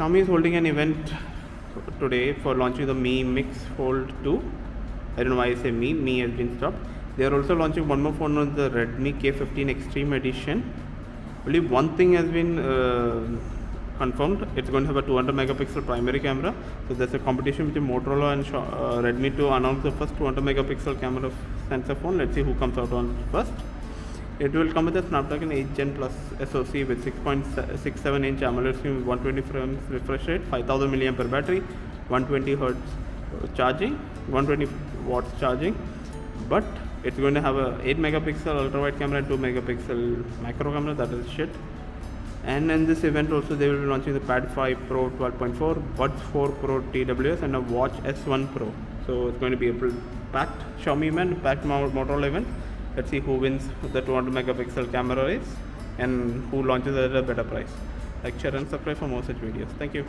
Xiaomi is holding an event today for launching the Mi Mix Fold 2. I don't know why I say Mi has been stopped. They are also launching one more phone on the Redmi K50 Extreme Edition. Only one thing has been confirmed. It's going to have a 200 megapixel primary camera. So there's a competition between Motorola and Redmi to announce the first 200 megapixel camera sensor phone. Let's see who comes out on first. It will come with a Snapdragon 8 Gen Plus SoC with 6.67 inch AMOLED screen with 120 frames refresh rate, 5000 mAh battery, 120 Hz charging, 120 watts charging. But it's going to have a 8 megapixel ultra wide camera and 2 megapixel macro camera. That is shit. And in this event also they will be launching the Pad 5 Pro 12.4, Buds 4 Pro TWS and a Watch S1 Pro. So it's going to be a packed Xiaomi event, packed Motorola event. Let's see who wins the 200 megapixel camera race and who launches at a better price. Like, share and subscribe for more such videos. Thank you.